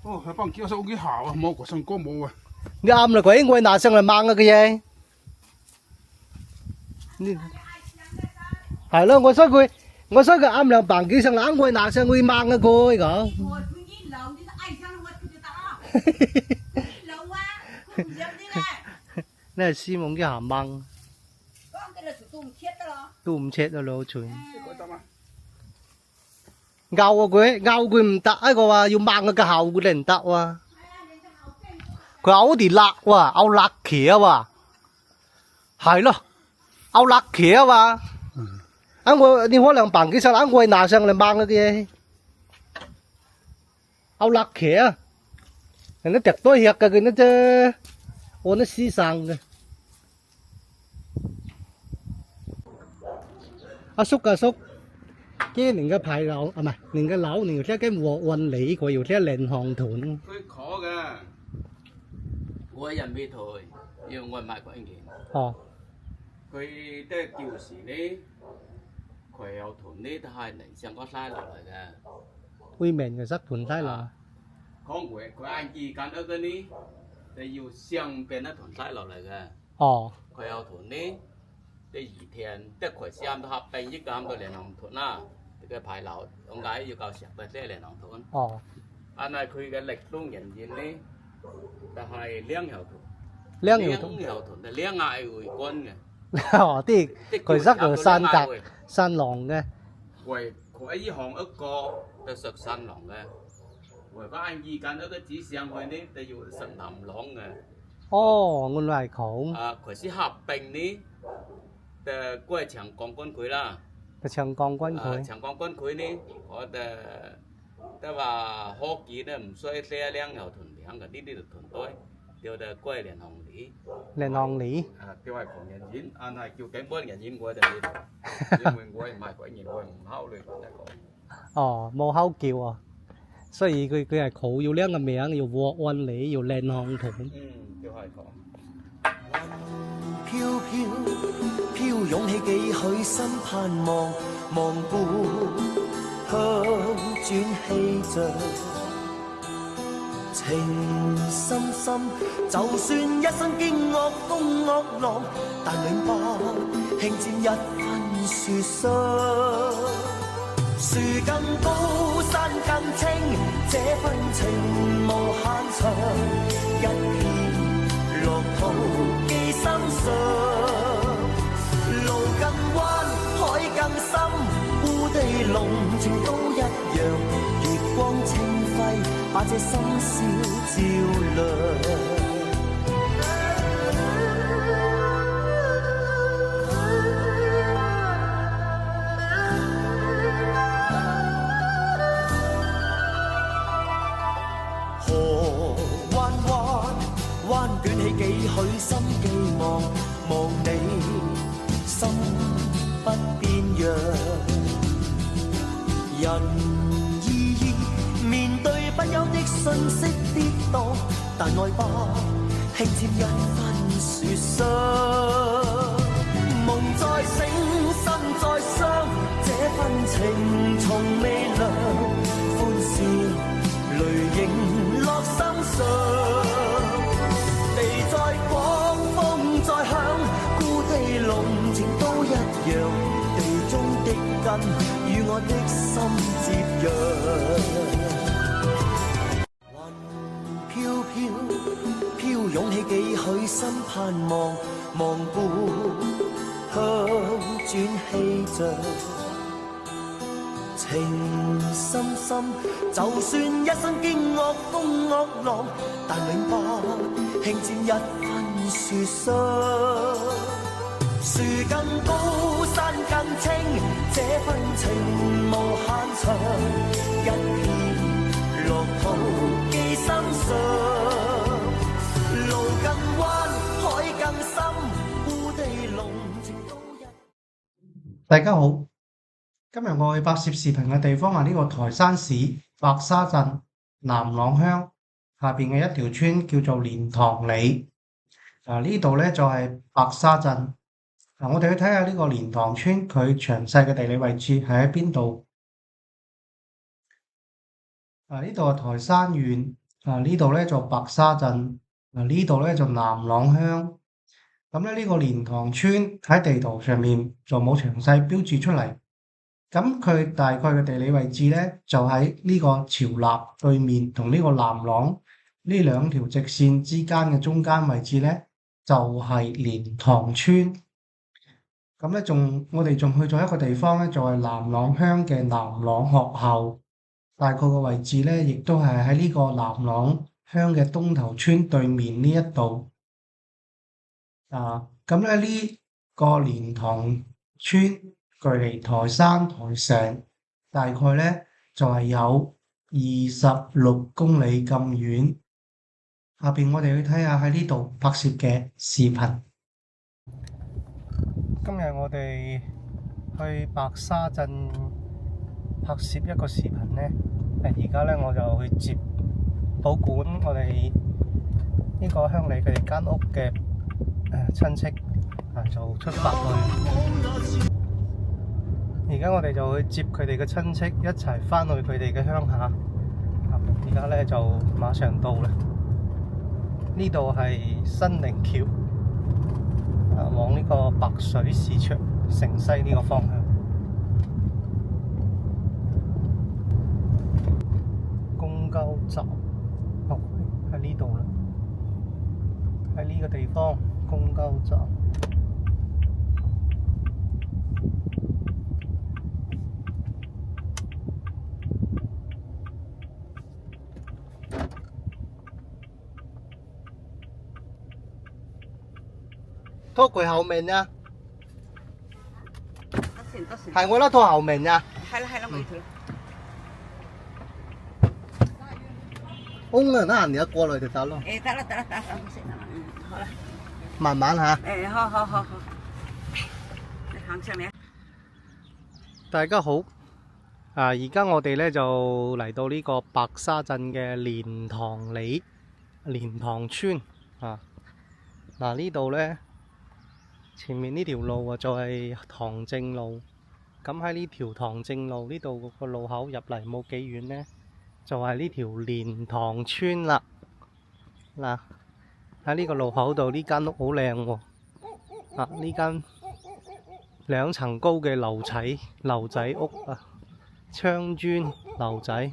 哦，係幫叫手幾好啊，冇個上歌冇啊。啱啦，鬼我拿上嚟掹啊嘅嘢。係咯，我所以佢啱兩bằng幾上lãng quay拿上quay mang á cô ấy cỡ. Này là xi mông cái hàm măng. Tùm chết rồi lô trời. Gạo quay唔得啊個話要掹個後佢哋唔得喎。佢嘔啲辣喎，嘔辣茄喎。係咯，嘔辣茄喎。你可能bằng幾上lãng quay拿上嚟掹嗰啲嘔辣茄啊。nó chặt tối hiệt cái nó chứ ô nó xí sang kìa阿叔cái những cái牌樓啊唔係những cái樓你有啲cái運理佢有啲連航團佢可嘅，我人未退，要我買過一件。哦，佢都係叫時呢，佢有團呢都係嚟上個山落嚟嘅。會明嘅塞團西落。講佢按二間嗰啲，就要上邊一團西落嚟嘅。哦。佢有團呢，啲二天，即係佢先都合併一間到連航團啦。cái牌樓點解要夠石嘅即係連航團？哦，但係佢嘅力都仍然呢，就係兩條團。兩條團係兩嗌回軍嘅。哦，啲佢塞個山格山廊嘅。佢依行一個就食山廊嘅，佢個按二間嗰個指上去呢，就要食南廊嘅。哦，原來係咁。啊，佢先合併呢，就過長江軍區啦。長江軍區，長江軍區呢，我哋即係話可見咧，唔需要寫兩條屯兩嘅，呢啲就屯隊，叫做歸連行里。連行里。啊，叫係狂人演，但係叫警官人演我哋，因為我唔係鬼言，我唔考慮一個。哦，冇考叫啊，所以佢係佢要兩個名，要運理，要連行團。叫係狂。飄飄飄湧起幾許心盼望，望故鄉轉氣象，情深深，就算一生經惡風惡浪，但永不輕佔一分樹霜。樹更高，山更清，這份情無限長，一片樂土記心上。路更彎，海更深，故地濃情都一樣。月光清輝，把這深宵照亮。彎捲起幾許心寄望，望你心不變樣。人依依面對不休的信息跌宕，但愛不輕佔一分樹霜。夢再醒，心再傷，這份情從未涼。歡笑淚盈落心上。地再廣，風再響，故地濃情都一樣。地中的根與我的心接壤。雲飄飄飄湧起幾許心盼望，望故鄉轉氣象。情深深，就算一生經惡風惡浪，但永不輕佔一分樹霜。樹更高，山更清，這份情無限長。一片樂土記心上。路更彎，海更深，故地濃情都一。大家好。今日我去拍攝視頻嘅地方係呢個台山市白沙鎮南朗鄉下邊嘅一條村，叫做蓮塘里。呢度咧就係白沙鎮。我哋去睇下呢個蓮塘村佢詳細嘅地理位置係喺邊度。呢度係台山縣呢度咧就白沙鎮，呢度咧就南朗鄉。咁咧呢個蓮塘村喺地圖上面就冇詳細標註出嚟。咁佢大概嘅地理位置咧就喺呢個潮立對面同呢個南朗呢兩條直線之間嘅中間位置咧就係蓮塘村。咁咧我哋仲去咗一個地方咧，就係南朗鄉嘅南朗學校，大概個位置咧，亦都係喺呢個南朗鄉嘅東頭村對面呢一度。咁咧呢個蓮塘村距離台山台城大概咧就係有26公里咁遠。下邊我哋去睇下喺呢度拍攝嘅視頻。今日我哋去白沙鎮拍攝一個視頻呢。而家呢，我就去接保管我哋呢個鄉里佢哋間屋嘅親戚就出發去。而家我哋就去接佢哋嘅親戚一齊返去佢哋嘅鄉下。而家呢，就馬上到啦。呢度係新寧橋。往呢個白水市場城西呢個方向，公交站喺呢度啦，喺呢個地方公交站。拖佢後面啊！係我啦，拖後面啊！係啦，冇條。翁啊，那你要過來就得咯。得啦，唔食啦，好啦。慢慢嚇。好。你行上嚟。大家好，而家我哋咧就嚟到呢個白沙鎮嘅蓮塘里蓮塘村呢度咧。前面呢條路啊，就係塘正路。咁喺呢條塘正路呢度個路口入嚟冇幾遠呢，就係呢條蓮塘村啦。嗱，喺呢個路口度呢間屋好靚喎。呢間2層高嘅樓仔屋窗磚樓仔。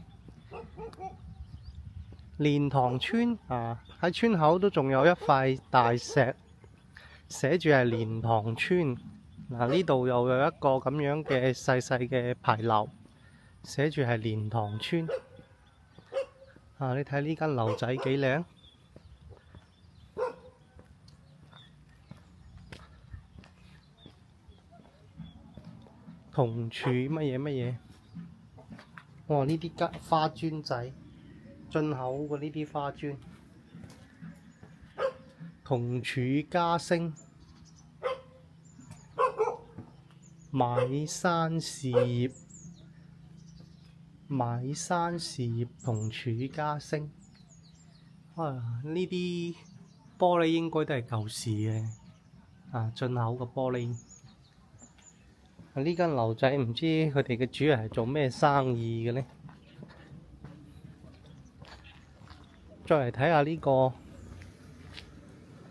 蓮塘村喺村口都仲有一塊大石。寫住係蓮塘村。呢度又有一個咁樣嘅細細嘅牌樓，寫住係蓮塘村。你睇呢間樓仔幾靚，銅柱乜嘢？哇！呢啲花磚仔，進口嘅呢啲花磚。同柱家星，買山事業，同柱家星。呢啲玻璃應該都係舊時嘅，進口嘅玻璃。呢間樓仔唔知佢哋嘅主人係做咩生意嘅呢？再嚟睇下呢個。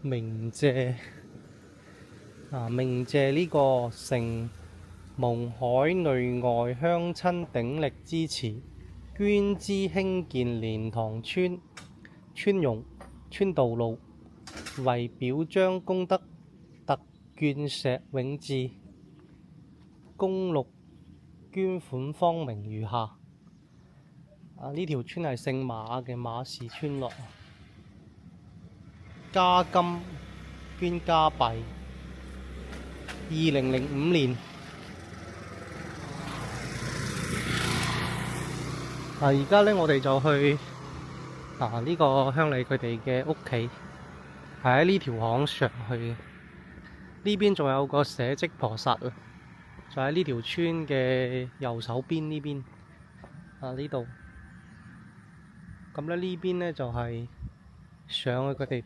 鳴謝呢個承蒙海內外鄉親鼎力支持，捐資興建蓮塘村容村道路，為表彰功德，特鑄石永誌，公錄捐款方名如下。呢條村係姓馬嘅馬氏村落。加金捐加幣，2005年。而家呢，我哋就去呢個鄉里佢哋嘅屋企，係喺呢條巷上去嘅。呢邊仲有個社稷菩薩啊，就喺呢條村嘅右手邊呢邊。呢度。咁咧呢邊呢，就係。上去佢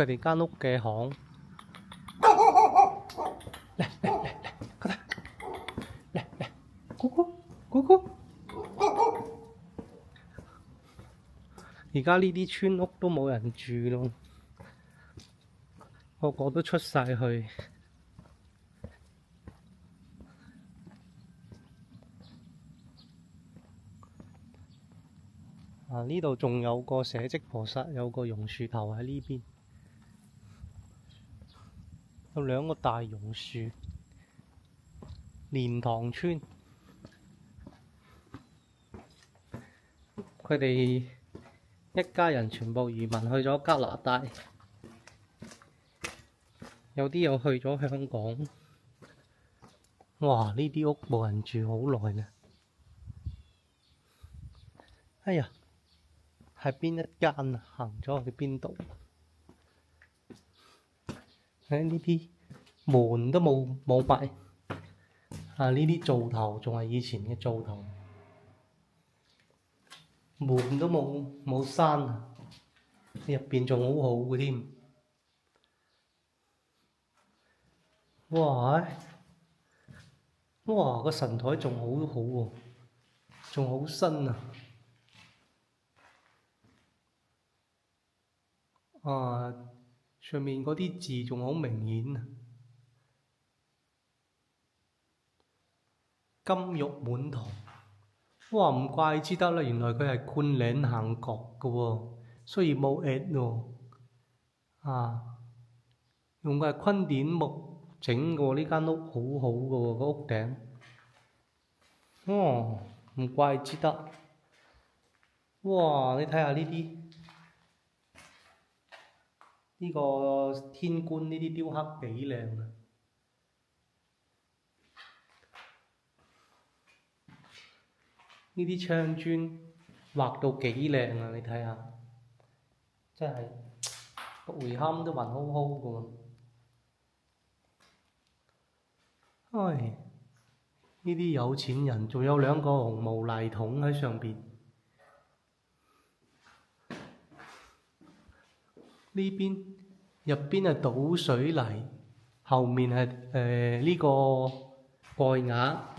哋間屋嘅巷，嚟，快啲，嚟，咕咕，而家呢啲村屋都冇人住咯，個個都出晒去。啊！呢度仲有個社稷菩薩，有個榕樹頭喺呢邊，有兩個大榕樹。蓮塘村，佢哋一家人全部移民去咗加拿大，有啲又去咗香港。哇！呢啲屋冇人住好耐啦。哎呀，係邊一間啊？行咗去邊度？呢啲門都冇埋。啊！呢啲灶頭仲係以前嘅灶頭，門都冇閂啊！入邊仲好好嘅添。哇！哇！個神台仲好好喎，仲好新啊！啊！上面嗰啲字仲好明顯啊！金玉滿堂，哇！唔怪之得啦，原來佢係昆嶺行角嘅喎，所以冇 at 喎。啊，用嘅係昆甸木整嘅喎，呢間屋好好嘅喎，個屋頂。哦，唔怪之得。哇！你睇下呢個天官呢啲雕刻幾靚啊！呢啲窗磚畫到幾靚啊！你睇下，真係個回龕都暈好好嘅喎。唉，呢啲有錢人仲有兩個紅毛泥桶喺上邊。呢邊入邊係倒水泥，後面係呢個蓋瓦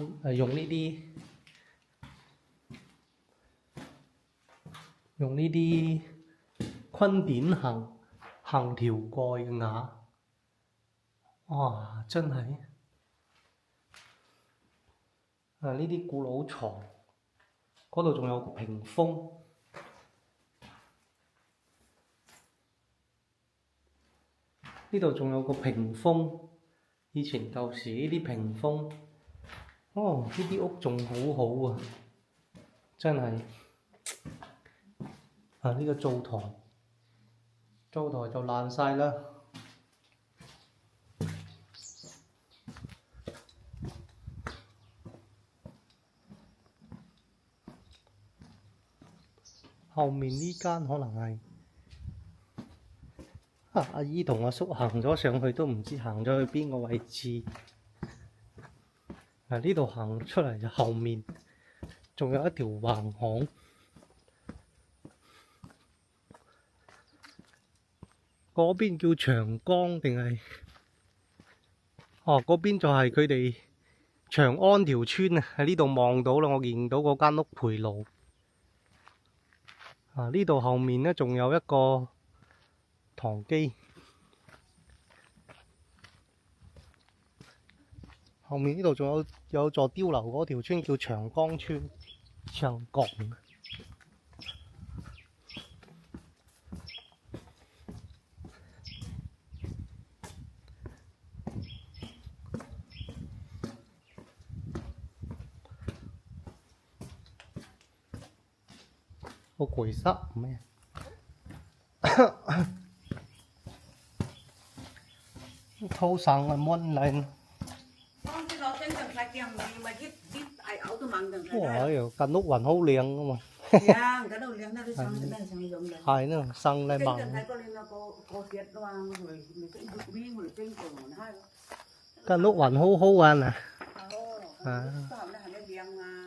用呢啲昆甸杏條蓋嘅瓦。哇！真係呢啲古老床，嗰度仲有個屏風。呢度仲有個屏風，以前舊時呢啲屏風，哦，呢啲屋仲好好啊，真係。呢個灶台就爛晒啦。後面呢間可能係阿姨同阿叔行咗上去，都唔知行咗去邊個位置。呢度行出嚟就後面仲有一條橫巷。嗰邊叫長江定係？嗰邊就係佢哋長安條村啊！喺呢度望到啦，我見到嗰間屋培路。呢度後面呢，仲有一個堂基。後面呢度仲有座碉樓，嗰條村叫長江村，長江。個攰濕咩？偷上嚟蚊嚟。哇！又間屋雲好靚噶嘛。係咯，生嚟猛。間屋雲好好玩啊！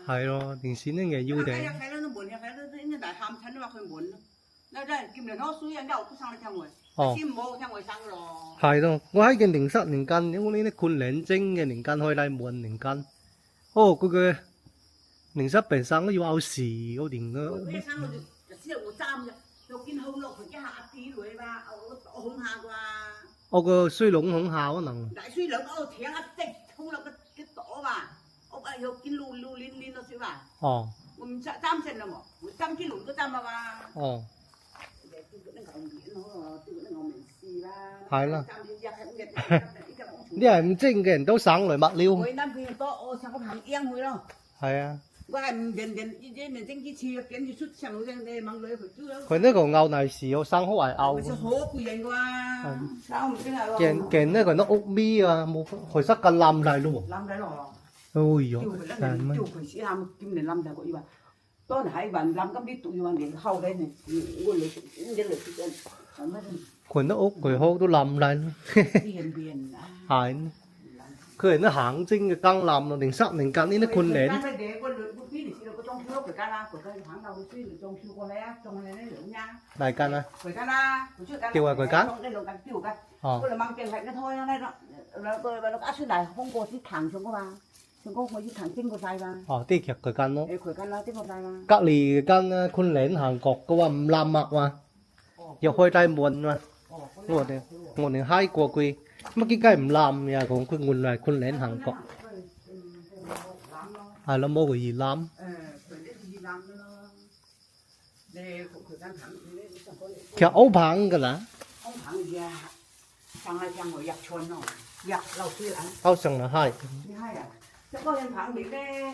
係咯，電視呢嘅要定。哦，係咯，我喺件07年間，因為呢啲昆嶺精嘅年間開嚟門年間，嗰個07病生都要拗時嗰年嘅。做見好落佢一下啲女吧，我恐下啩。我個衰籠恐嚇可能。大衰兩個請一滴好落個朵吧，我話要見路練到少吧。哦。我唔擔心啦喎，我擔見路都擔啊嘛。哦。係啦。啲人唔精嘅人都省來物料。佢諗佢多，我想我行應佢咯。係啊。我係唔人整幾次，跟住出上路上你掹女佢豬咯。佢呢個牛泥時有生好係牛。佢好攰人啩，生唔精係咯。Kèn呢佢nó úp mi à, một hồi sắc cả làm lại luôn. Làm lại rồi. Ôi giời. Tiêu佢試下kiếm嚟諗就佢話，當然係話諗咁啲對話連後嚟呢，我嚟一嚟先係乜？佢nó úp佢hô都làm lại luôn. 變啊！係。佢nó hạng trinh cái căng làm nó đỉnh sắc đỉnh căng đi nó khuôn lên. Đại can à? Kêu là quầy cán. Tôi mang tiền lạnh nó thôi nó nó cá sư này không có chiếc thẳng xuống có ba, xuống có chiếc thẳng trên của sai ba. Tí kẹt quầy can đó. Quầy can nó tiếp một sai ba. Các lì can khuôn lên hàng cọc có mà làm mặc mà. Giờ khôi trai muộn mà. Nguồn này hai của quỳ. Mà cái làm nhà cũng cái nguồn này khuôn lên hàng cọc. Hay là mua cái gì làm? Kẹo ấu phẳng cái là. Ấu phẳng gì à? Phẳng là phẳng ngồi giặt chuồn nó. Giặt lâu xưa ăn. Ấu phẳng là hai. Hai à? Chắc có nhân phẳng bị cái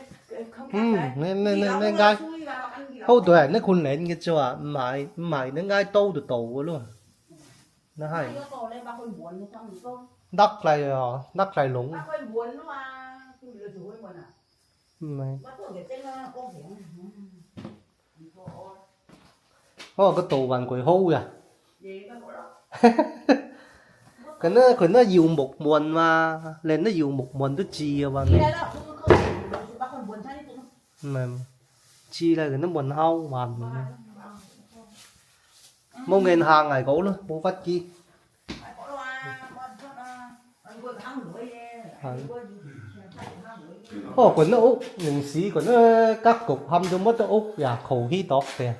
không nên ngay. Ấu tuổi nó khuôn lên cái chỗ à. Mày nó ngay tô từ tổ luôn. Nó hay. Đắc lại lũng. Mày. Cái tù bằng quầy hô à. Cái nó dìu một muôn mà lên nó dìu một muôn nó chi vào mà chi là cái nó muôn hâu mà mong ngân hàng ngày cố nữa bố phát chi quần nó úp những xí quần nó các cục hâm cho mất nó úp và khẩu khí tóc kìa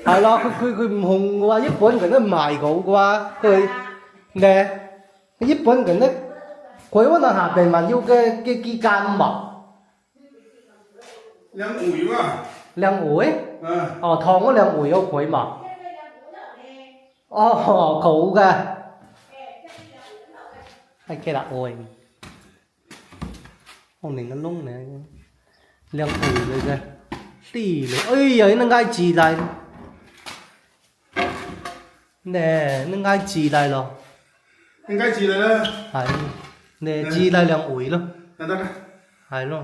hay lo佢hùng qua日本佢都賣過啩佢嘅日本佢都佢可能下邊話要嘅幾間物兩回嘛兩回哦堂嗰兩回有佢嘛哦佢嘅係幾大回ông này nó lung này兩回嚟嘅tỷ嚟ơi vậy nó ngay gì lại nè nó ngay chỉ lại rồi應該知啦係nè chỉ lại兩回咯得啦係咯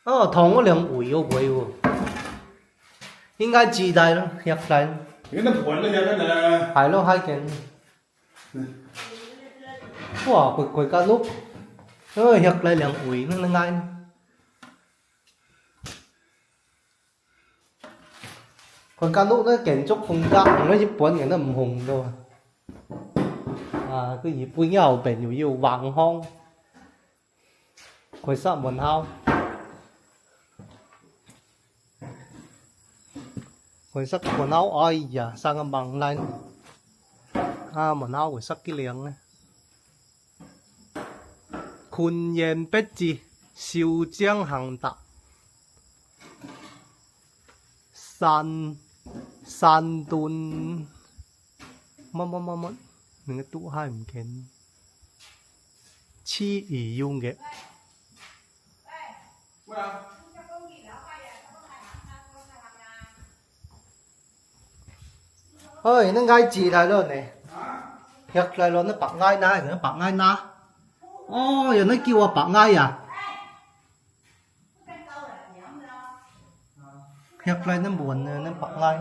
哦同嗰兩回嗰回喎應該chỉ lại咯入嚟你都盤都有得啦係咯hai件哇佢cái lúc nhập lại兩回nó ngay còn cái lúc nó kiến trúc phong cách nó Nhật Bản cái nó không hùng đâu à cái gì vui nhau bền nhiều nhiều vàng hong khối sợ buồn hao khối sắc buồn hao ơi dạ sang âm bằng lên à buồn hao khối sắc cái liếng này Khun Yên Bích Chi Siêu Giang Hàng Tập San Tun乜你個都係唔見黐而用嘅ơi nó ngay gì lại rồi này thiệt lại rồi nó bạc ngay na nó bạc ngay na giờ nó kêu bạc ngay à thiệt lại nó buồn nó bạc ngay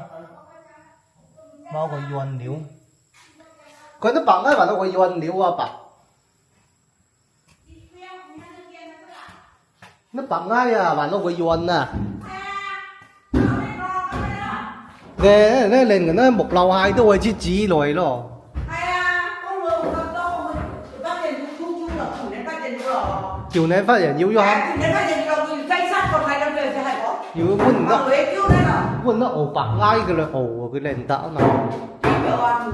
mau có yuan liu có nó bạc ngay mà nó có yuan liu à bạc nó bạc ngay à mà nó có yuan à ghê nó lên nó một lầu hai tôi chỉ chỉ rồi đó chiều nay phát hiện yếu không? Chiều nay phát hiện yếu rồi, cây sắt còn 2 năm về thì hay có. 如果揾我女叫你啦，揾得澳白挨嘅啦，澳佢靚得嗱，叫啊，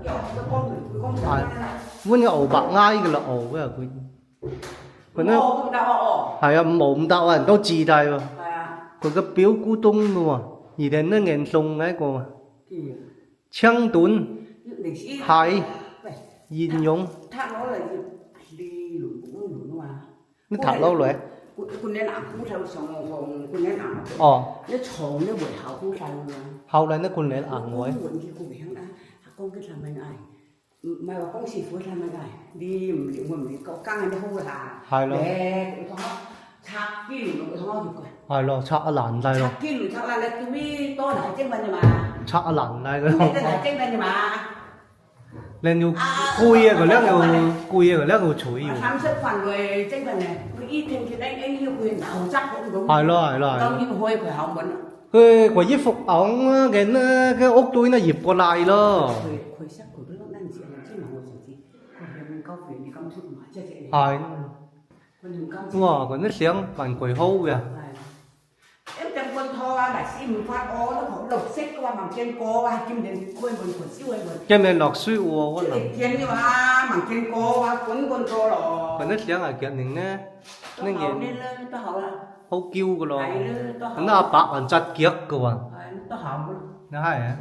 叫佢講係揾個澳白挨嘅啦，澳嘅佢，佢呢我咁得哦，係啊冇咁大人都自大喎，係啊，佢個表姑東嘅喎，而家呢嚴重嘅一個叫槍短歷史係喂，現用，thác nó là đi lùi cũng lùi mà 你睇到嚟？ คุณแนะนำผู้ชายสององคุณแนะนำ อ๋อ แล้วโฉมเนี่ยบวชเขาผู้ชายเลย 後嚟呢佢嚟硬位， บวชที่กูไปข้างหน้าcon cứ làm anh ai mà bảo con xịt phối làm anh ai đi mình có căng anh không là Hay lắm. để cái thằng chặt cái lùi cái thằng gì coi 係咯，拆一爛低咯， chặt cái lùi chặt là cái mi to đại trên bên mà 拆一爛低嗰 cái 度。 đại trên bên mà 你要攰啊，佢叻要攰啊，佢叻要取要。 tham sức phần người trên bên này cái ít thêm thì anh yêu quyền nào chắc cũng đúng 係咯係咯係 đâu 咯。 như hồi của họ muốn 佢衣服昂啊，cái屋堆呢醃過嚟咯。 khởi sắc của đứa đang chuyện là chứ mà ngồi gì còn mình câu chuyện thì công thức mà chơi chạy 係， còn mình công 哇，佢啲相扮鬼好嘅， em trong quân thọ đại sĩ mình phát ô nó không độc xích qua bằng trên cô qua kim đến quên quần quần siêu quên quần 今日落水喎，我 chứ 諗。 để tiền như mà bằng trên cô qua quấn quần cô rồi 佢啲相係夾年呢， tôi nó hậu nhìn nên lên tôi hậu là 好嬌嘅咯。 này lên tôi hậu 咁阿伯還質腳嘅喎， tôi hậu 你係啊？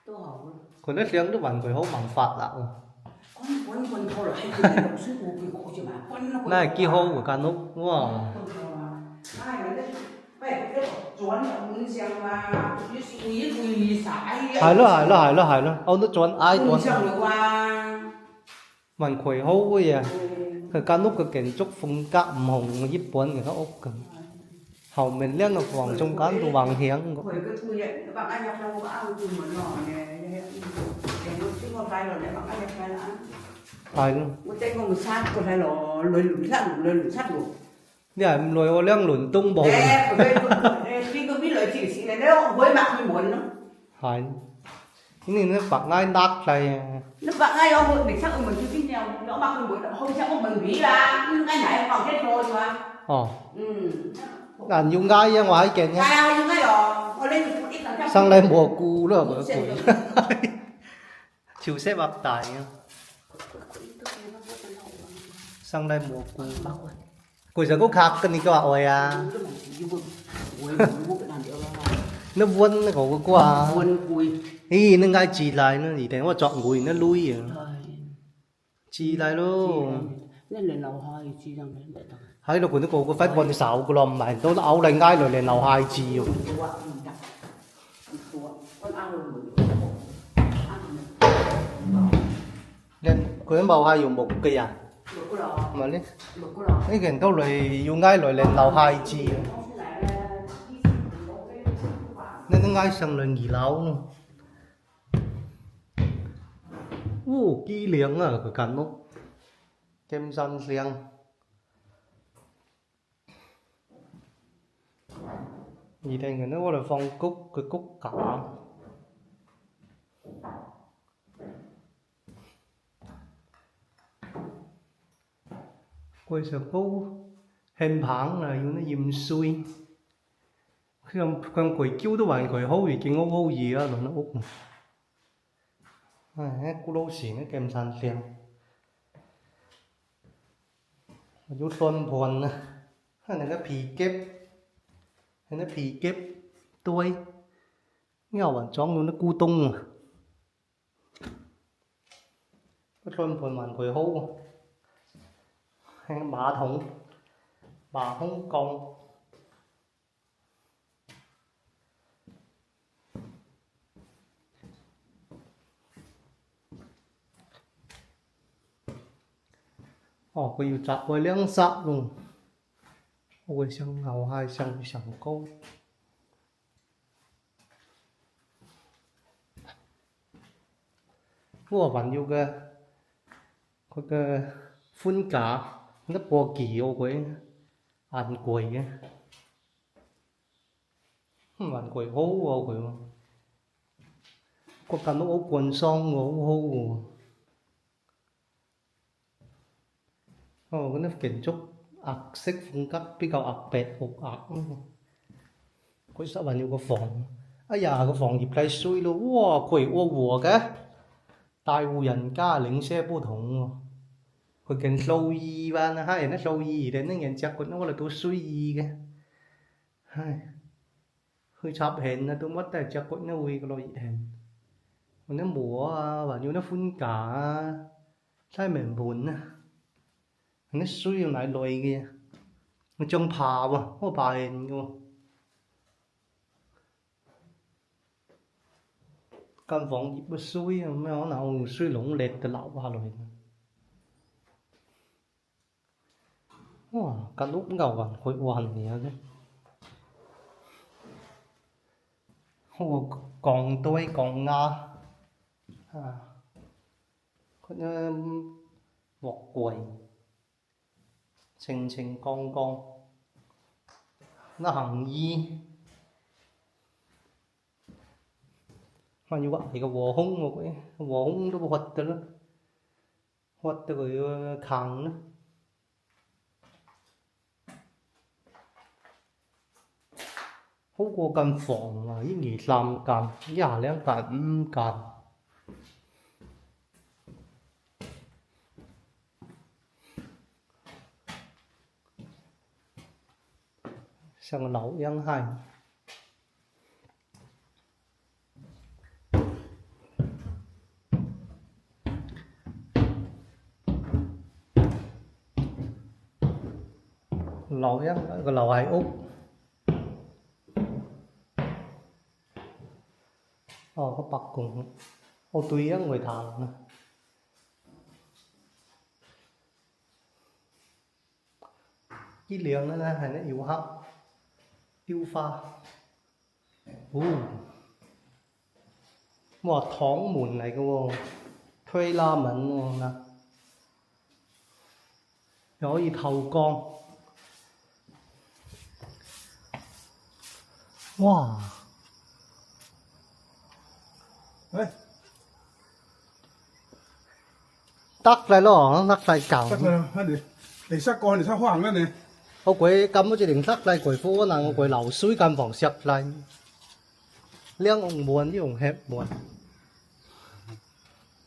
tôi hậu 佢啲相都扮鬼好文法啦。 quấn quần cô rồi hay quên độc xích cô cái cổ chứ mà quấn nó 你係幾好嘅間屋，哇！ 係咯係咯係咯係咯，我都轉挨轉。蠻鬼好嘅嘢，佢間屋嘅建築風格唔同日本嘅間屋咁，後面兩個房中間都橫向嘅。係咯，你係唔來我兩輪東部，係，呢呢白挨đắt嚟， nó bạn ngay ông mình chắc ông mình chưa tin nhau nó mang cái buổi hôm chắc ông mình nghĩ là cái này còn chết rồi mà 哦， ừ 難要挨啊，我喺鏡嘅， cái ai như cái đó tôi lên một ít là chắc 生嚟蘑菇咯，蘑菇，潮色核大嘅，生嚟蘑菇，佢就嗰客跟你個話愛啊，nó vun nó còn có qua. buồn cùi Ý nó ngay chỉ lại nó thì để nó chọn người nó lui à. Chỉ lại luôn. nên là lầu hai chi rằng đấy đấy Hay là của nó có phải bọn xạo của lòng mà tôi áo lại ngay rồi lên lầu 2 chi rồi. Lên của nó bầu 2 dùng một kỳ à. Mà lên cái gần tôi lại dùng ngay rồi lên lầu 2 chi rồi. Nên nó ngay sang lên nghỉ lâu luôn. Kỹ liếng à cái cắn nó. Kem răn riêng. Vì đây người nó gọi là phong cúc, cái cúc cả. Quay sở cú hình phẳng là nó dìm xuôi. Khi con quỷ cứu đó bạn quỷ hấu gì, chuyện hấu gì á rồi nó út. Cú đô xỉ nó kem răn riêng. Chú tuân buồn này nó phì kép. Nó phì kép tôi nghèo bản chóng luôn nó cu tung mà cái con phần màn quầy hô hay bà thống bà Hồng Kông có yêu chặt với liếng sạ luôn ôi sang ngầu hai sang chẳng câu mua bạn yêu cái phun cả nó bỏ kỳ ô quấy ăn quầy á bạn quầy hố ô quầy mà có cả nó ốp quần son ngủ hố cái nó kiến trúc ạc式風格比較壓迫好壓。佢實還有個房，哎呀個房業太衰咯，哇佢窩和嘅，大戶人家零舍不同喎。佢勁數意吧，那係那數意，但那人隻佢nó là tôi suy ý嘅，唉，佢插hẹn là tôi mất tại隻佢nó uy cái loại hẹn, còn nó mùa à, và như nó phun cả, sai mềm buồn à, nó suy lại loại kia, nó trông phà mà, có phà hẹn cơ. Căn phòng dịp suy, mấy họ nào suy lủng lệch từ lão vào rồi. Wow, căn lúc ngầu hoàn khối hoàn gì hết. Còn tôi còn Nga. Có như vọt quầy. Trình trình con. Nó hàng y. Mà như vậy thì cái vỏ hung mà cái vỏ hung nó hoạt tới đó. Hoạt tới cái kháng đó. Hú qua căn phòng mà ý nghĩ làm căn, giả lẽ căn căn. Sang nấu yang hai. Lẩu yang cái lẩu hai úp. Có bạc cùng ô túy người thằng nữa. Cái liều nó là hay nó yếu hấp tiêu pha một thoáng mùn này cơ vô thuê la mệnh nè có gì thầu con wow Đấy, tắt lại nó tắt lại cào chắc là để xác con để xác hoàng đó này. ô quỷ cầm cái điện tắt lại quỷ phố là quỷ lẩu suối căn phòng sập lại liang ông buồn với ông hẹp buồn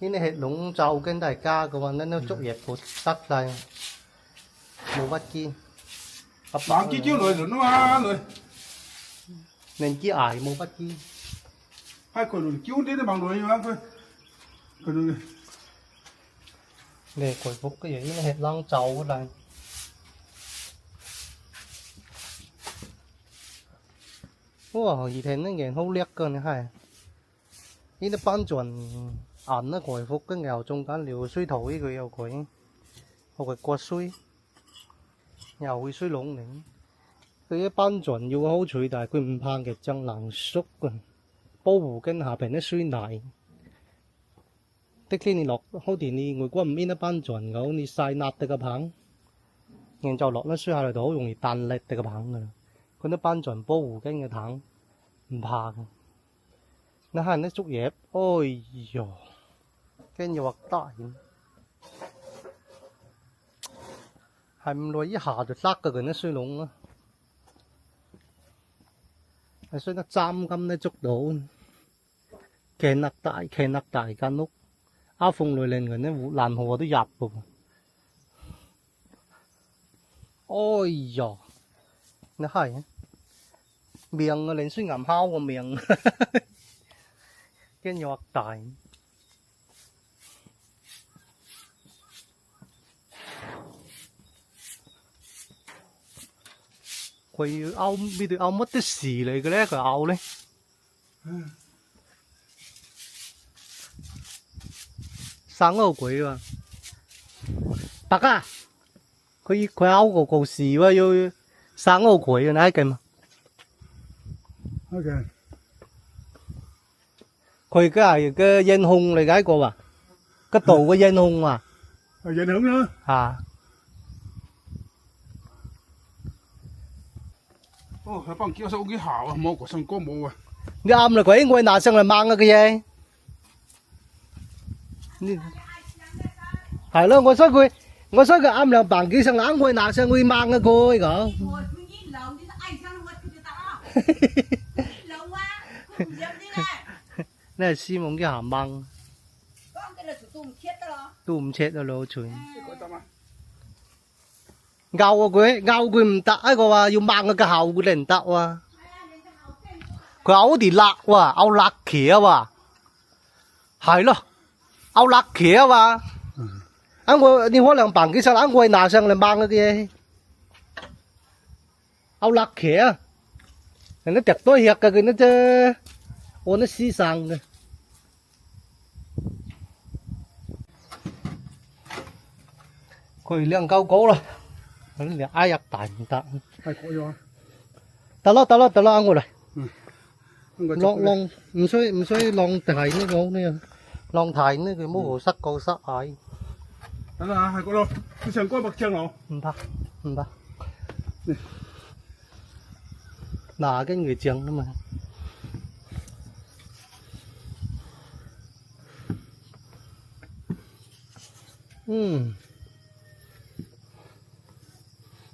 cái này hệ lũng trâu cái đại ca của mình nó chốt dẹp của tắt lại mua bắt chi Bạn chỉ chiếu rồi nó mà rồi. nên chỉ ải mua bắt chi Hai con rồi chiếu đến bằng rồi mà thôi. Còn rồi. để quỷ phúc cái gì nó hệ lăng trâu lại wow gì thế nó nghe hô liếc cơ này hay ý nó bán chuẩn ảnh nó quỷ phúc cái nghèo trong cái liều suy thổi rồi yêu quỷ hoặc quạt suy又會衰籠嚟，佢一班人要好處，但係佢唔怕嘅爭難縮嘅，保護跟下邊啲衰奶。的天你落好田你外國唔邊一班人嘅，你曬辣得個棒，然就落得衰下嚟就好容易彈力得個棒㗎啦。佢一班人保護跟嘅棒唔怕嘅，你係人啲竹葉，哎呦，跟住話大。係唔耐一下就塞嘅佢啲水籠啊！係衰得3金都捉到，騎勒大間屋，阿鳳來令人啲爛河都入喎。哎呀，你係啊，命啊，連水岩烤個命，跟住話大。佢拗呢對拗乜啲事嚟嘅咧？佢拗咧，生嗰個鬼喎，白啊！佢拗個事喎，要生嗰個鬼啊！你睇見嘛？ OK， 佢嘅係個煙控嚟嘅個喎，個道嘅煙控啊，影響啦。啊！ 哦，佢幫叫手幾好啊，冇個上歌冇啊。你啱啦，佢我拿上嚟掹嘅嘢，係咯，我所以佢我所以佢啱兩棒幾聲冷會拿上會掹嘅佢個。呢係師夢嘅鹹掹，都唔切啊老全。拗啊佢唔得啊個話要掹個後佢哋唔得喎。佢拗啲辣喎，拗辣茄喎，係咯，拗辣茄啊嘛。anh ngồi đi hoa làm bằng cái sao anh ngồi nà sang làm bằng cái gì áo lắc khía nó chặt tối hiệt cái nó chơi ô nó xí sang rồi coi lượng cao cố rồi nó ai giặt tải ta ta lo anh ngồi này long唔需long台呢個呢long台呢佢冇塞夠塞矮。等等啊，係嗰度，佢上嗰白醬佬。唔怕，拿cái người trường đó mà.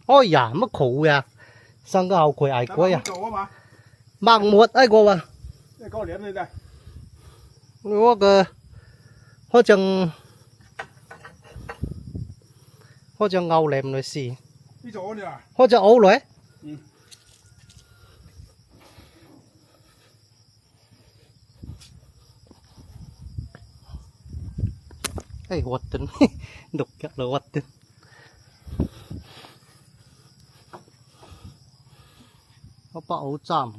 Ôi dạ, mất khủ à. Sang cái hậu quầy ai quay à. Mang một ai cô à. Có liền đây đây. Nó cái hóa chừng hóa chừng ngầu lem rồi xì. Đi chỗ đi à? Hóa chừng ấu rồi. Ê, quật tính. Đục chắc là quật tính. Nó bão chạm.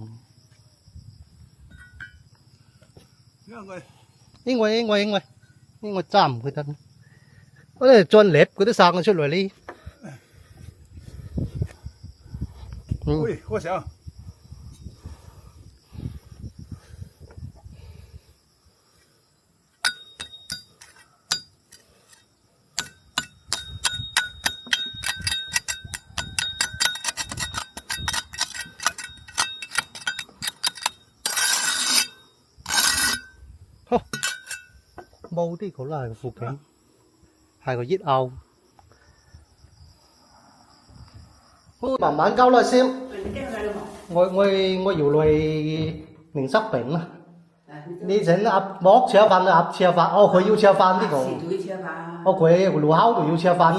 Yên ngoài chạm cái thân. Có thể tròn lép cái sang nó xuất lại đi. Ui, có sao? Bầu thì có là phục cảnh hay có giết ầu bằng bán cao là xem ngồi dù loài mình sắp bệnh mà đi đến ập bóp chia phán ập chia phán ô khối yêu chia phán đi cổ ô khối lúa háo của yêu chia phán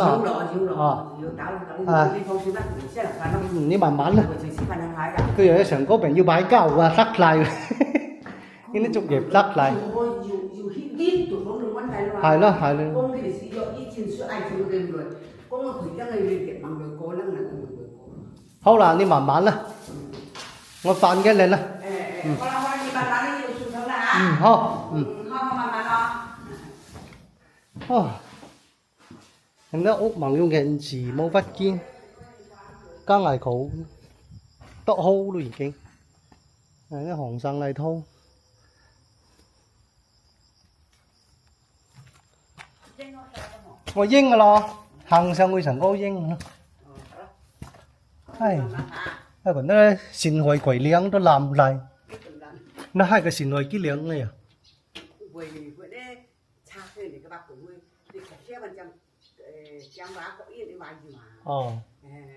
ní bằng bán cứ giờ sẵn có bệnh như bái cao và sắc lại cái nó trục nghiệp sắc lại hay đó không là đi mà bán là nó phán cái lên là nó úp bằng用hiện chỉ冇phát kiến các ngày khổ tọ hô luôn kìa này cái hòn xăng này thôi ngồi dinh mà lo hàng sang ngồi sẵn có dinh hay còn nó xin hồi quẩy liếng nó làm lại nó hai cái xin hồi cái liếng này à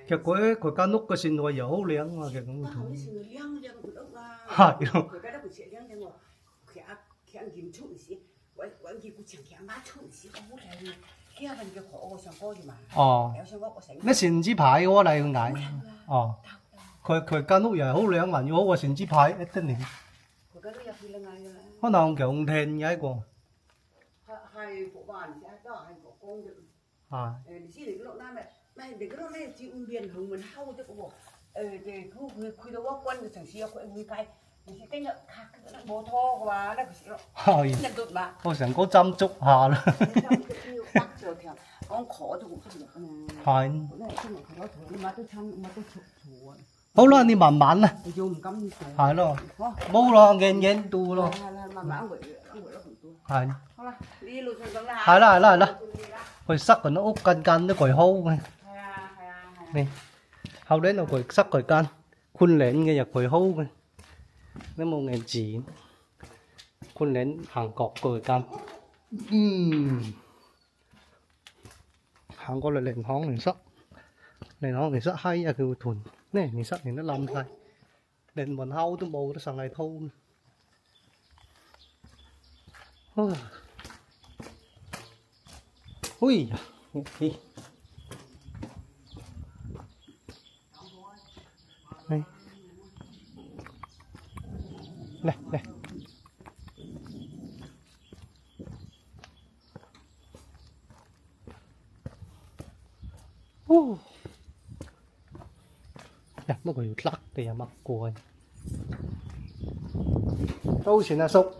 cái của cá nút cái xin hồi dấu liếng mà cái cũng thú hay luôn nó xin chỉ牌我嚟用解佢間屋又係好靚還要好過xin chỉ牌一定年可能強聽嘅一個我成個斟足下啦。係。好啦，你慢慢啦。係咯。冇咯，硬度咯。係。係啦。佢塞佢nó úp căn nó còi hô này. Này. Hầu đến nó còi塞còi căn. Khuôn lên cái nhà còi hô này. Nó một ngày chỉ khuôn lên hàng cọc còi căn. 行過嚟靈巷靈室閪啊叫屯，呢靈室連都冧晒，連門口都冇，都上嚟偷。哎呀，你哎，嚟。呀，乜佢要甩地啊乜鬼？多錢啊叔？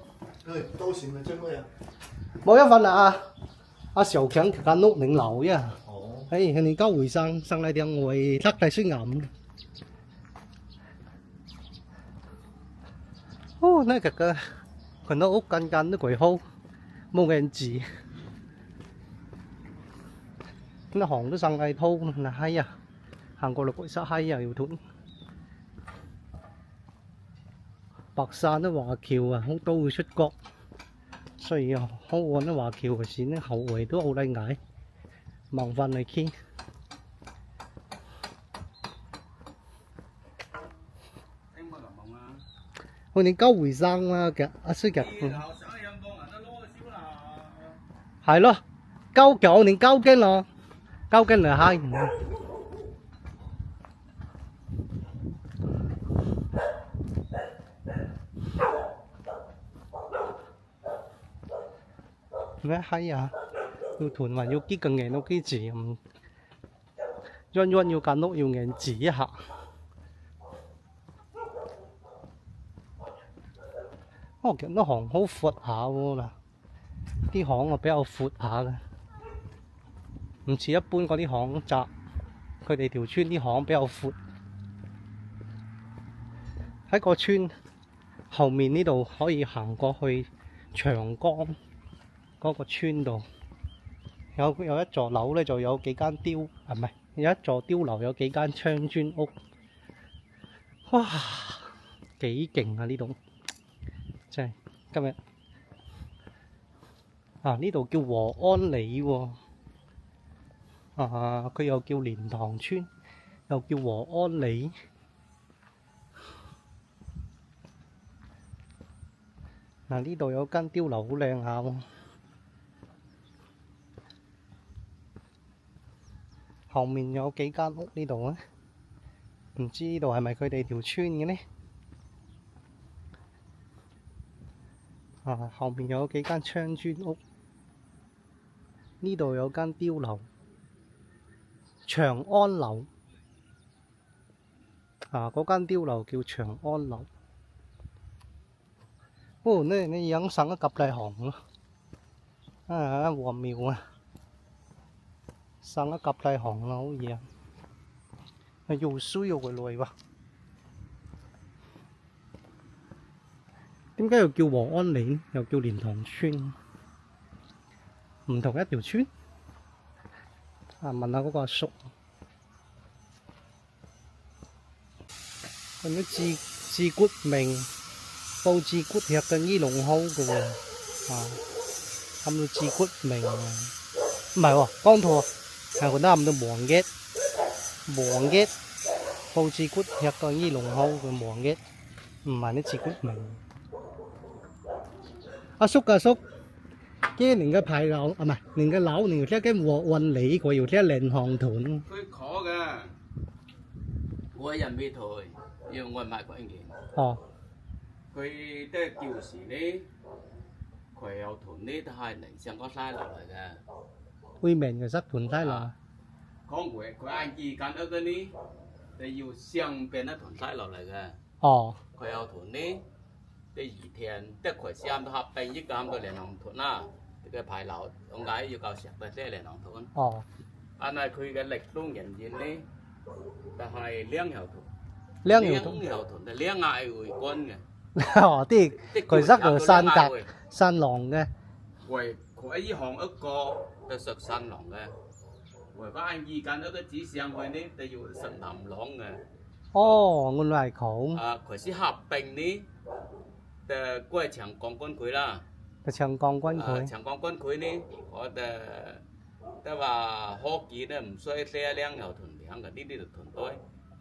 多錢咪啫咩啊？冇一份啊！阿小強間屋領樓呀。哦。你交回上嚟電話甩地先啱。呢個佢都屋間都幾好，冇人住。呢行都上嚟偷嗱閪啊！行過嚟鬼殺閪啊要斷。白山啲華僑啊，好多會出國，所以好按啲華僑嘅線咧，後圍都好厲害，麻煩嚟傾。我哋交回生啦嘅，阿叔嘅。係咯，交腳定交筋咯，交筋嚟閪。咩閪啊？要屯還要幾個硬都幾字咁，冤要間屋要硬字一下。我見啲巷好闊下喎嗱，啲巷啊比較闊下嘅，唔似一般嗰啲巷窄。佢哋條村啲巷比較闊，喺個村後面呢度可以行過去長江嗰個村度，有一座樓咧，就有幾間碉，唔係有一座碉樓，有幾間窗磚屋，哇，幾勁啊！呢度真係今日啊，呢度叫和安里喎，佢又叫蓮塘村，又叫和安里。嗱，呢度有間碉樓好靚下喎。後面有幾間屋呢度啊？唔知呢度係咪佢哋條村嘅呢？後面有幾間窗磚屋，呢度有間碉樓，長安樓。嗰間碉樓叫長安樓。你影相都夾大行咯，和廟啊！上一夾大行啦，好嘢啊！又衰又回來喎。點解又叫和安里，又叫蓮塘村？唔同一條村？問下嗰個阿叔。咁啲自骨明，報自骨吃嘅醫龍好嘅喎。冚到自骨明啊！唔係喎，講錯。係個啱到忙嘅，報紙骨吃個醫龍好嘅忙嘅，唔係啲字骨明。阿叔，今年嘅牌樓唔係年嘅樓，年要聽和運里，佢要聽靈巷屯。佢可嘅，我人未退，要我買嗰件。佢都係舊時呢，佢有屯呢都係嚟上個山落嚟嘅。會明嘅塞屯西落。講佢按二間屋嗰啲，就要上邊一屯西落嚟嘅。佢有屯呢，啲二天，即係佢先都合併一間到靈巷屯啦，嘅牌樓，點解要夠石嘅即係靈巷屯？但係佢嘅歷史仍然呢，就係兩條屯。兩條屯係兩嗌回軍嘅。啲佢塞個山格山廊嘅。佢依行一個就食山廊嘅。回翻二間嗰個紙上去呢，就要食南廊嘅。原來係咁。佢先合併呢，就嗰係長江軍區啦。長江軍區。長江軍區呢，我哋แต่話科技咧唔需要車輛又屯糧嘅，呢啲就屯堆，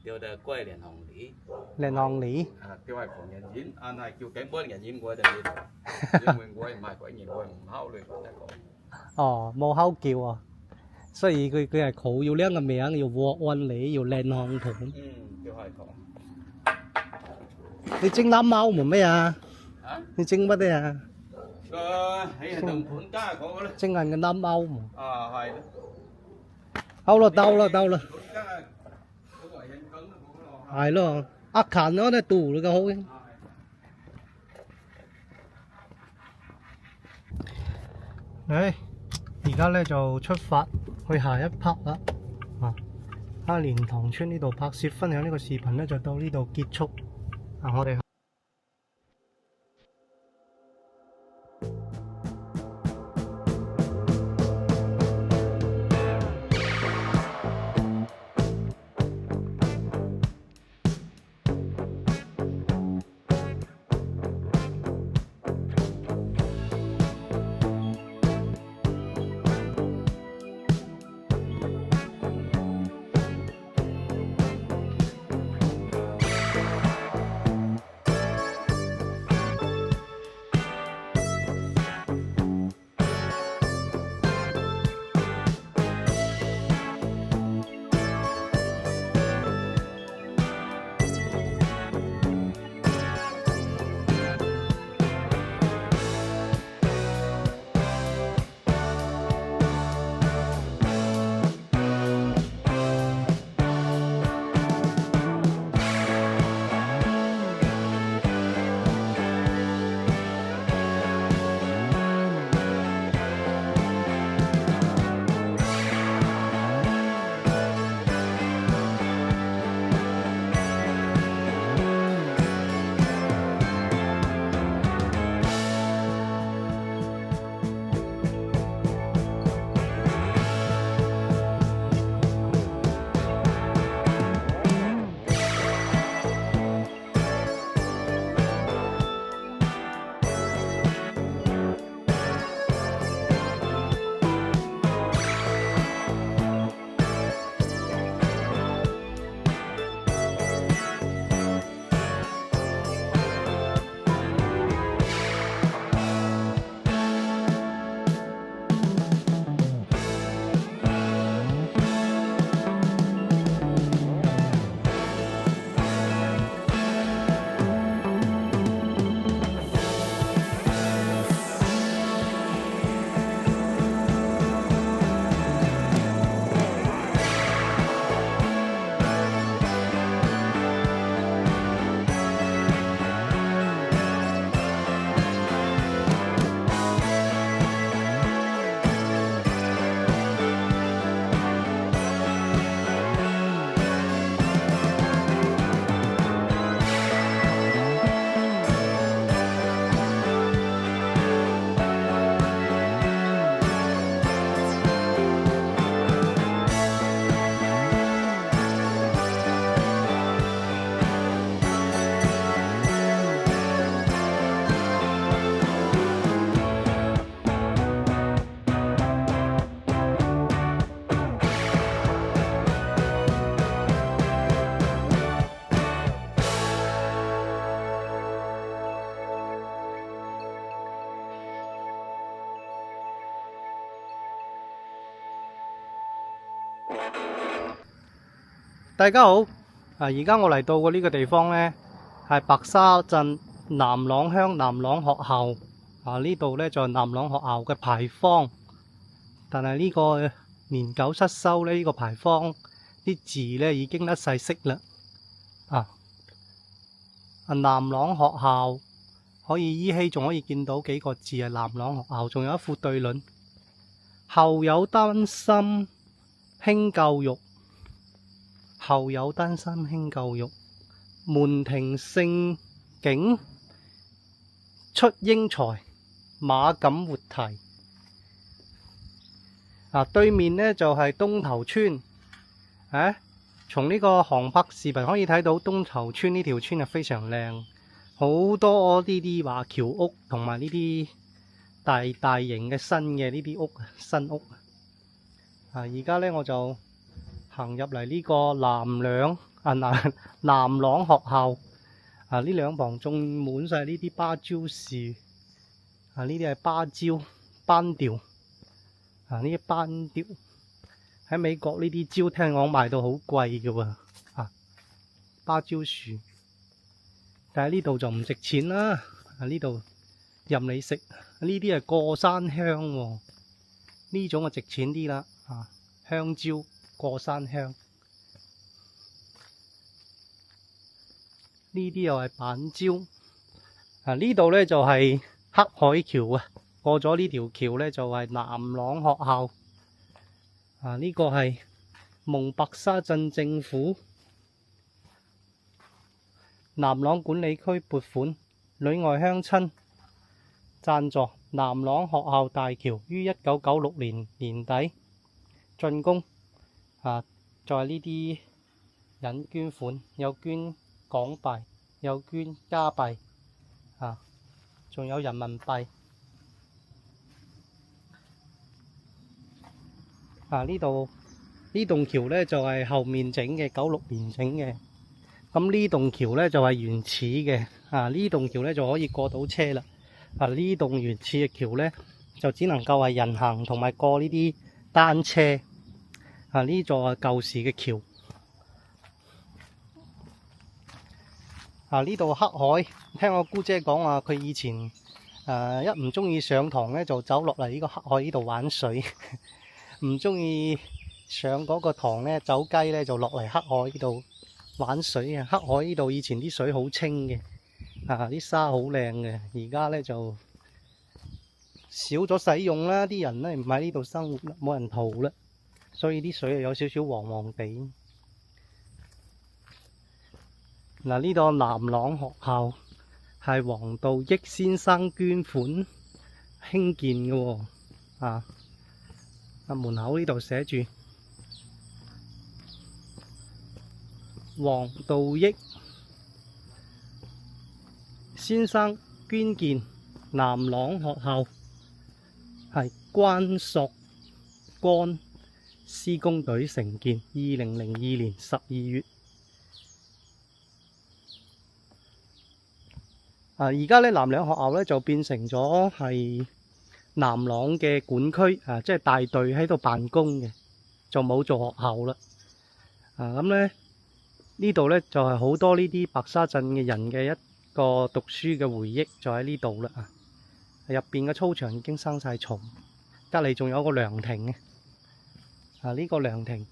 叫做龜連紅梨。蓮紅梨。啊，叫係狂人演，但係叫景波人演我就呢度，因為我唔係鬼言，我唔考慮講一個。哦，冇口叫啊，所以佢係好要兩個名，要鑊運梨，要蓮紅屯。叫係狂。你蒸腩貓冇咩啊？啊？你蒸乜嘢啊？喺同盤家嗰個咧。蒸緊個腩貓冇？啊，係咯。好啦，到啦，到啦。盤家嗰個人工都冇咯。係咯，壓近咗咧，肚你個好嘅。誒，而家咧就出發去下一 part 啦。啊，蓮塘村呢度拍攝分享呢個視頻咧就到呢度結束。啊，我哋。大家好，而家我嚟到嘅呢個地方呢，係白沙鎮南朗鄉南朗學校。呢度呢，就係南朗學校嘅牌坊，但係呢個年久失修呢，呢個牌坊啲字呢已經甩晒色啦。南朗學校可以依稀仲可以見到幾個字係南朗學校，仲有一副對聯：後有丹心興教育。後有丹心興教育，門庭勝景出英才，馬錦活題。對面呢就係東頭村。從呢個航拍視頻可以睇到東頭村呢條村係非常靚，好多呢啲華僑屋同埋呢啲大型嘅新嘅呢啲屋新屋。而家咧我就行入嚟呢個南朗學校。呢兩旁種滿晒呢啲芭蕉樹。呢啲係芭蕉班調。呢啲班調喺美國呢啲蕉聽講賣到好貴嘅喎。芭蕉樹，但係呢度就唔值錢啦。呢度任你食。呢啲係過山香喎，呢種就值錢啲啦。香蕉過山香，呢啲又係板蕉。呢度咧就係黑海橋啊，過咗呢條橋咧就係南朗學校。呢個係蒙白沙鎮政府南朗管理區撥款，裏外鄉親贊助南朗學校大橋於1996年年底竣工。再呢啲人捐款，有捐港幣，有捐加幣，仲有人民幣。呢棟橋咧就係後面整嘅，96年整嘅。咁呢棟橋咧就係原始嘅。呢棟橋咧就可以過到車啦。呢棟原始嘅橋咧就只能夠係人行同埋過呢啲單車。呢座係舊時嘅橋。呢度黑海，聽我姑姐講話，佢以前一唔中意上堂咧，就走落嚟呢個黑海呢度玩水；唔中意上嗰個堂咧，走雞咧就落嚟黑海呢度玩水啊！黑海呢度以前啲水好清嘅，啲沙好靚嘅，而家咧就少咗使用啦，啲人咧唔喺呢度生活啦，冇人蒲啦，所以啲水有少少黃黃地。呢個南朗學校係黃道益先生捐款興建嘅喎。門口呢度寫住黃道益先生捐建南朗學校，係關索干施工隊承建，2002年12月。而家咧南朗學校咧就變成咗係南朗嘅管區，即係大隊喺度辦公嘅，就冇做學校啦。咁咧呢度咧就係好多呢啲白沙鎮嘅人嘅一個讀書嘅回憶，就喺呢度啦。入邊嘅操場已經生晒蟲，隔離仲有個涼亭嘅。呢個涼亭，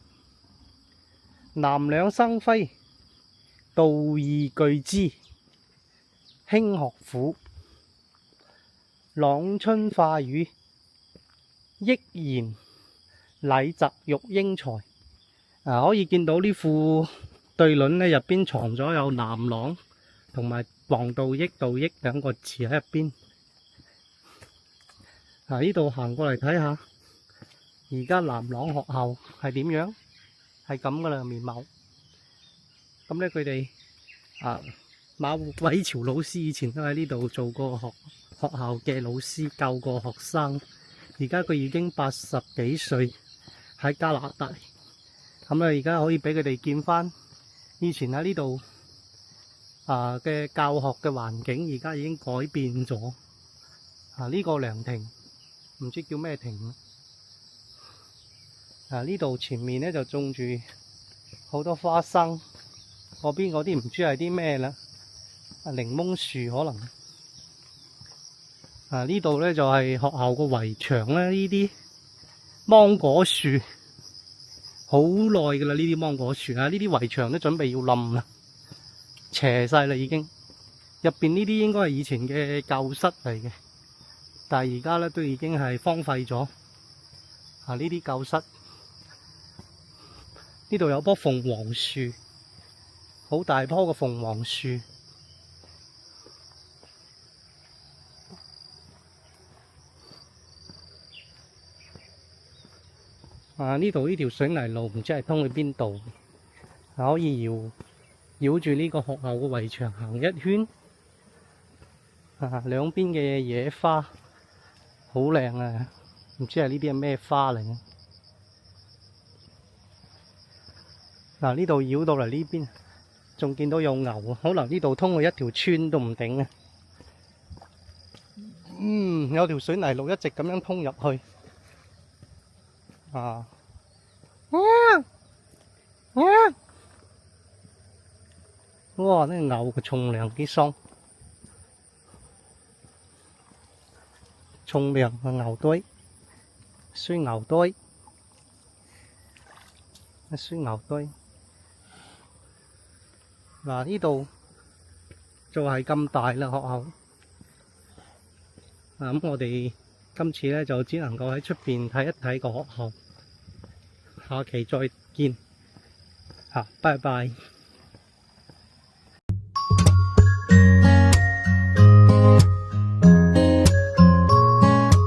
南兩生輝，道義具之。興學府，朗春化雨，益賢禮澤育英才。可以見到呢副對聯咧，入邊藏咗有南朗同埋黃道益兩個字喺入邊。呢度行過嚟睇下，而家南朗學校係點樣？係咁噶啦面貌。咁咧佢哋馬偉潮老師以前都喺呢度做過學校嘅老師，教過學生。而家佢已經80幾歲，喺加拿大。咁而家可以俾佢哋見翻以前喺呢度嘅教學嘅環境，而家已經改變咗。呢個涼亭唔知叫咩亭。呢度前面咧就種住好多花生，嗰邊嗰啲唔知係啲咩啦。檸檬樹可能。呢度咧就係學校個圍牆咧，呢啲芒果樹好耐噶啦，呢啲芒果樹呢啲圍牆都準備要冧啦，斜晒啦已經。入邊呢啲應該係以前嘅教室嚟嘅，但係而家咧都已經係荒廢咗。呢啲教室，呢度有棵鳳凰樹，好大棵嘅鳳凰樹。呢度呢條水泥路唔知係通去邊度，可以繞住呢個學校嘅圍牆行一圈。兩邊嘅野花好靚啊，唔知係呢啲係咩花嚟嘅。嗱，呢度繞到嚟呢邊，仲見到有牛啊，可能呢度通過一條村都唔定啊。有條水泥路一直咁樣通入去。啊！哇！呢個牛嘅重量幾鬆，重量嘅牛堆，衰牛堆，衰牛堆。嗱，呢度就係咁大啦，學校。咁我哋今次咧就只能夠喺出邊睇一睇個學校，下期再見，拜拜。